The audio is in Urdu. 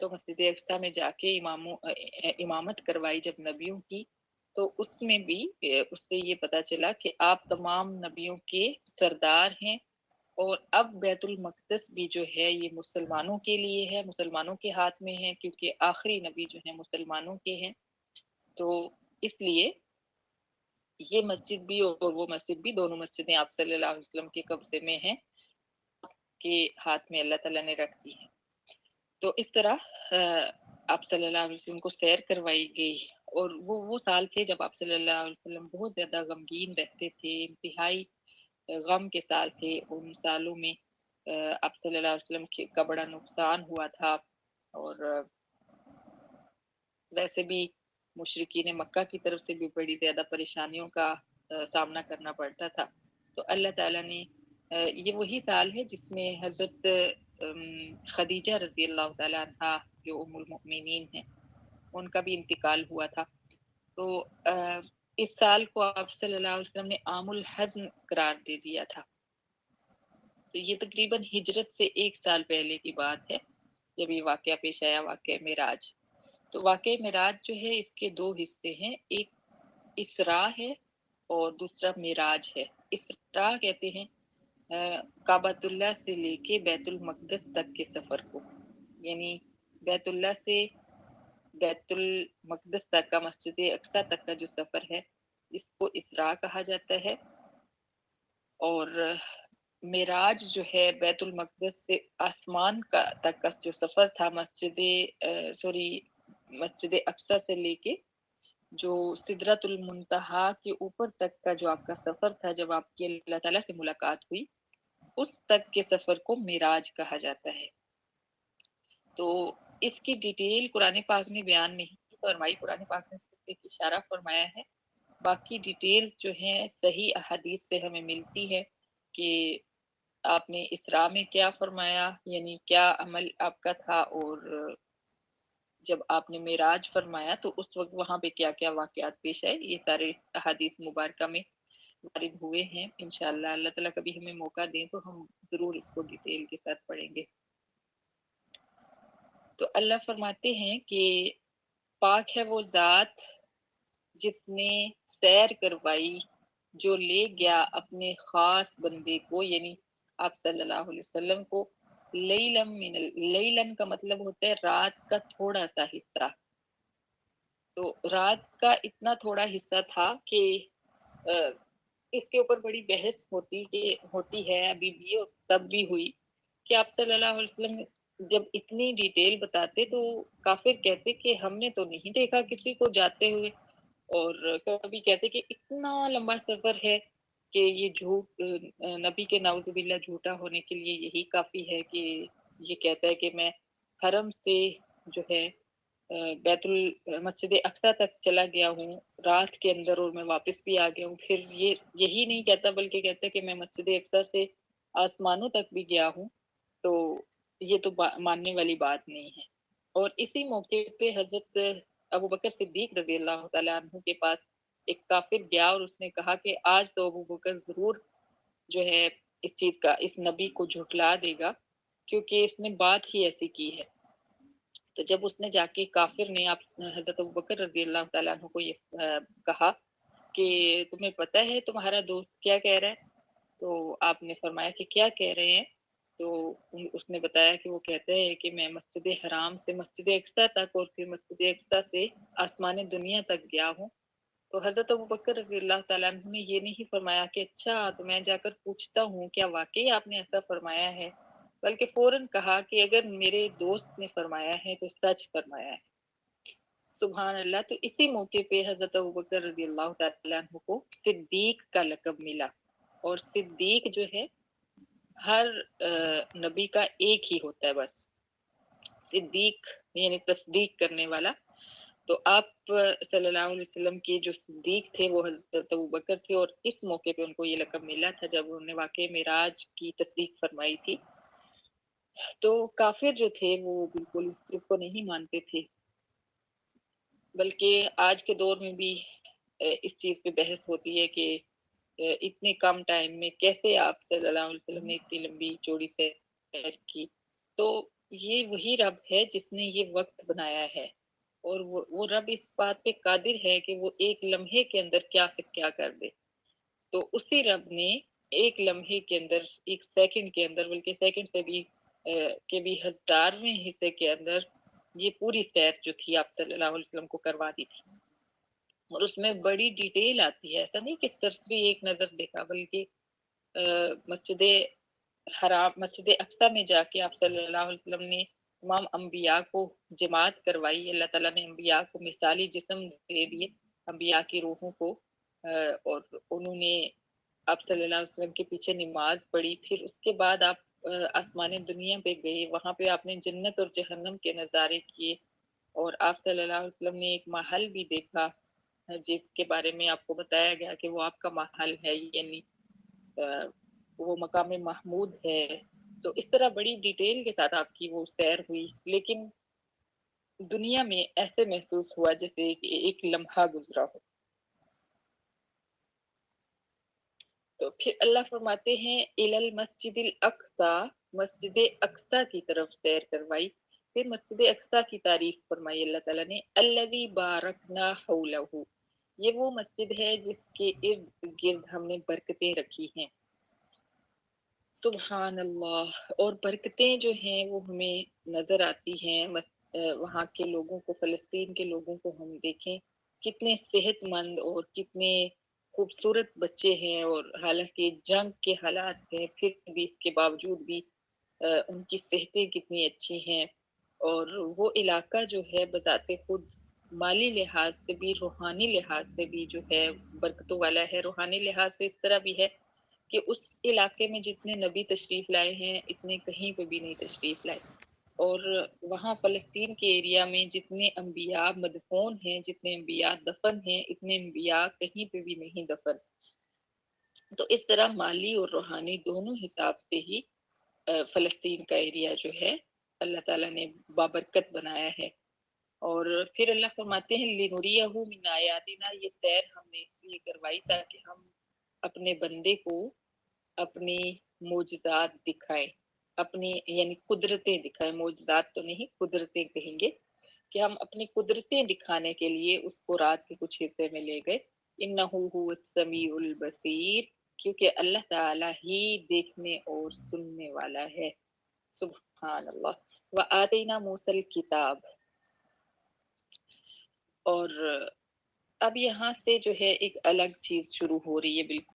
تو مسجد اقصی میں جا کے امامت کروائی جب نبیوں کی، تو اس میں بھی اس سے یہ پتہ چلا کہ آپ تمام نبیوں کے سردار ہیں، اور اب بیت المقدس بھی جو ہے یہ مسلمانوں کے لیے ہے، مسلمانوں کے ہاتھ میں ہے، کیونکہ آخری نبی جو ہے مسلمانوں کے ہیں۔ تو اس لیے یہ مسجد بھی اور وہ مسجد بھی، دونوں مسجدیں آپ صلی اللہ علیہ وسلم کے قبضے میں ہیں، کے ہاتھ میں اللہ تعالیٰ نے رکھ دی ہے۔ تو اس طرح آپ صلی اللہ علیہ وسلم کو سیر کروائی گئی، اور وہ سال تھے جب آپ صلی اللہ علیہ وسلم بہت زیادہ غمگین رہتے تھے، انتہائی غم کے سال تھے۔ ان سالوں میں آپ صلی اللہ علیہ وسلم کا بڑا نقصان ہوا تھا، اور ویسے بھی مشرکین مکہ کی طرف سے بھی بڑی زیادہ پریشانیوں کا سامنا کرنا پڑتا تھا۔ تو اللہ تعالیٰ نے یہ وہی سال ہے جس میں حضرت خدیجہ رضی اللہ تعالیٰ عنہ جو ام المؤمنین ہیں، ان کا بھی انتقال ہوا تھا۔ تو اس سال کو آپ صلی اللہ علیہ وسلم نے عام الحزن قرار دے دیا تھا۔ تو یہ تقریباً ہجرت سے 1 سال پہلے کی بات ہے جب یہ واقعہ پیش آیا، واقعہ معراج۔ تو واقعہ معراج جو ہے اس کے 2 حصے ہیں، ایک اسراء ہے اور دوسرا معراج ہے۔ اسراء کہتے ہیں کعبۃ اللہ سے لے کے بیت المقدس تک کے سفر کو، یعنی بیت اللہ سے بیت المقدس تک کا، مسجد اقصی تک کا جو سفر ہے اس کو اسراء کہا جاتا ہے۔ اور معراج جو ہے بیت المقدس سے آسمان کا تک کا جو سفر تھا، مسجد اقصی سے لے کے جو سدرۃ المنتہا کے اوپر تک کا جو آپ کا سفر تھا، جب آپ کی اللہ تعالیٰ سے ملاقات ہوئی، اس تک کے سفر کو معراج کہا جاتا ہے۔ تو اس کی ڈیٹیل قرآن پاک نے بیان نہیں فرمائی، قرآن پاک نے صرف ایک اشارہ فرمایا ہے، باقی ڈیٹیل جو ہیں صحیح احادیث سے ہمیں ملتی ہے کہ آپ نے اسراء میں کیا فرمایا، یعنی کیا عمل آپ کا تھا، اور جب آپ نے معراج فرمایا تو اس وقت وہاں پہ کیا کیا واقعات پیش آئے، یہ سارے احادیث مبارکہ میں وارد ہوئے ہیں۔ انشاءاللہ اللہ تعالیٰ کبھی ہمیں موقع دیں تو ہم ضرور اس کو ڈیٹیل کے ساتھ پڑھیں گے۔ تو اللہ فرماتے ہیں کہ پاک ہے وہ ذات جس نے سیر کروائی، جو لے گیا اپنے خاص بندے کو، یعنی آپ صلی اللہ علیہ وسلم کو، لیلن کا مطلب ہوتا ہے رات کا تھوڑا سا حصہ۔ تو رات کا اتنا تھوڑا حصہ تھا کہ اس کے اوپر بڑی بحث ہوتی ہے ابھی بھی، اور تب بھی ہوئی کہ آپ صلی اللہ علیہ وسلم جب اتنی ڈیٹیل بتاتے تو کافر کہتے کہ ہم نے تو نہیں دیکھا کسی کو جاتے ہوئے، اور کبھی کہتے کہ اتنا لمبا سفر ہے کہ یہ جھوٹ نبی کے نعوذ باللہ جھوٹا ہونے کے لیے یہی کافی ہے کہ یہ کہتا ہے کہ میں حرم سے جو ہے بیت المسجد اقصی تک چلا گیا ہوں رات کے اندر، اور میں واپس بھی آ گیا ہوں۔ پھر یہی نہیں کہتا بلکہ کہتا ہے کہ میں مسجد اقصی سے آسمانوں تک بھی گیا ہوں، تو یہ تو ماننے والی بات نہیں ہے۔ اور اسی موقع پہ حضرت ابو بکر صدیق رضی اللہ تعالیٰ عنہ کے پاس ایک کافر گیا، اور اس نے کہا کہ آج تو ابو بکر ضرور جو ہے اس چیز کا، اس نبی کو جھٹلا دے گا، کیونکہ اس نے بات ہی ایسی کی ہے۔ تو جب اس نے جا کے کافر نے آپ حضرت ابوبکر رضی اللہ تعالیٰ عنہ کو یہ کہا کہ تمہیں پتہ ہے تمہارا دوست کیا کہہ رہا ہے، تو آپ نے فرمایا کہ کیا کہہ رہے ہیں، تو اس نے بتایا کہ وہ کہتے ہیں کہ میں مسجد حرام سے مسجد اقصی تک اور پھر مسجد اقصی سے آسمان دنیا تک گیا ہوں۔ تو حضرت ابوبکر رضی اللہ تعالیٰ عنہ نے یہ نہیں فرمایا کہ اچھا تو میں جا کر پوچھتا ہوں کیا واقعی آپ نے ایسا فرمایا ہے، بلکہ فوراً کہا کہ اگر میرے دوست نے فرمایا ہے تو سچ فرمایا ہے۔ سبحان اللہ۔ تو اسی موقع پہ حضرت ابوبکر رضی اللہ تعالیٰ عنہ کو صدیق کا لقب ملا، اور صدیق جو ہے ہر نبی کا ایک ہی ہوتا ہے، بس صدیق یعنی تصدیق کرنے والا۔ تو آپ صلی اللہ علیہ وسلم کے جو صدیق تھے وہ حضرت ابوبکر تھے، اور اس موقع پہ ان کو یہ لقب ملا تھا جب انہوں نے واقع معراج کی تصدیق فرمائی تھی۔ تو کافر جو تھے وہ بالکل اس چیز کو نہیں مانتے تھے، بلکہ آج کے دور میں بھی اس چیز پہ بحث ہوتی ہے کہ اتنے کم ٹائم میں کیسے آپ صلی اللہ علیہ وسلم نے اتنی لمبی چوڑی سیر کی۔ تو یہ وہی رب ہے جس نے یہ وقت بنایا ہے، اور وہ رب اس بات پہ قادر ہے کہ وہ ایک لمحے کے اندر کیا سے کیا کر دے۔ تو اسی رب نے ایک لمحے کے اندر، ایک سیکنڈ کے اندر، بلکہ سیکنڈ سے بھی کے بھی ہزارویں حصے کے اندر یہ پوری سیر جو تھی آپ صلی اللہ علیہ وسلم کو کروا دی تھی، اور اس میں بڑی ڈیٹیل آتی ہے۔ ایسا نہیں کہ سرسری ایک نظر دیکھا، بلکہ مسجد حرام، مسجد اقصی میں جا کے آپ صلی اللہ علیہ وسلم نے تمام انبیاء کو جماعت کروائی۔ اللہ تعالیٰ نے انبیاء کو مثالی جسم دے دیے، انبیاء کی روحوں کو، اور انہوں نے آپ صلی اللہ علیہ وسلم کے پیچھے نماز پڑھی۔ پھر اس کے بعد آپ آسمان دنیا پہ گئے، وہاں پہ آپ نے جنت اور جہنم کے نظارے کیے، اور آپ صلی اللہ علیہ وسلم نے ایک محل بھی دیکھا جس کے بارے میں آپ کو بتایا گیا کہ وہ آپ کا محل ہے، یعنی وہ مقام محمود ہے۔ تو اس طرح بڑی ڈیٹیل کے ساتھ آپ کی وہ سیر ہوئی، لیکن دنیا میں ایسے محسوس ہوا جیسے کہ ایک لمحہ گزرا ہو۔ تو پھر اللہ فرماتے ہیں الی المسجد الاقصی، مسجد اقصی کی طرف سیر کروائی۔ پھر مسجد اقصی کی تعریف فرمائی اللہ تعالیٰ نے، الذی بارکنا حولہ، یہ وہ مسجد ہے جس کے ارد گرد ہم نے برکتیں رکھی ہیں۔ سبحان اللہ، اور برکتیں جو ہیں وہ ہمیں نظر آتی ہیں وہاں کے لوگوں کو، فلسطین کے لوگوں کو ہم دیکھیں کتنے صحت مند اور کتنے خوبصورت بچے ہیں، اور حالانکہ جنگ کے حالات ہیں پھر بھی اس کے باوجود بھی ان کی صحتیں کتنی اچھی ہیں، اور وہ علاقہ جو ہے بذات خود مالی لحاظ سے بھی، روحانی لحاظ سے بھی جو ہے برکتوں والا ہے۔ روحانی لحاظ سے اس طرح بھی ہے کہ اس علاقے میں جتنے نبی تشریف لائے ہیں اتنے کہیں پہ بھی نہیں تشریف لائے، اور وہاں فلسطین کے ایریا میں جتنے انبیاء مدفون ہیں، جتنے انبیاء دفن ہیں، اتنے انبیاء کہیں پہ بھی نہیں دفن۔ تو اس طرح مالی اور روحانی دونوں حساب سے ہی فلسطین کا ایریا جو ہے اللہ تعالیٰ نے بابرکت بنایا ہے۔ اور پھر اللہ فرماتے ہیں لِنُرِيَهُ مِنْ آیاتنا، یہ سیر ہم نے اس لیے کروائی تاکہ ہم اپنے بندے کو اپنی معجزات دکھائیں، اپنی یعنی قدرتیں دکھائیں، معجزات تو نہیں قدرتیں کہیں گے، کہ ہم اپنی قدرتیں دکھانے کے لیے اس کو رات کے کچھ حصے میں لے گئے۔ اِنَّهُ هُوَ السَّمِيعُ الْبَصِيرُ، کیونکہ اللہ تعالیٰ ہی دیکھنے اور سننے والا ہے۔ سبحان اللہ۔ وَآتَيْنَا مُوسَى الْكِتَابَ، اور اب یہاں سے جو ہے ایک الگ چیز شروع ہو رہی ہے بالکل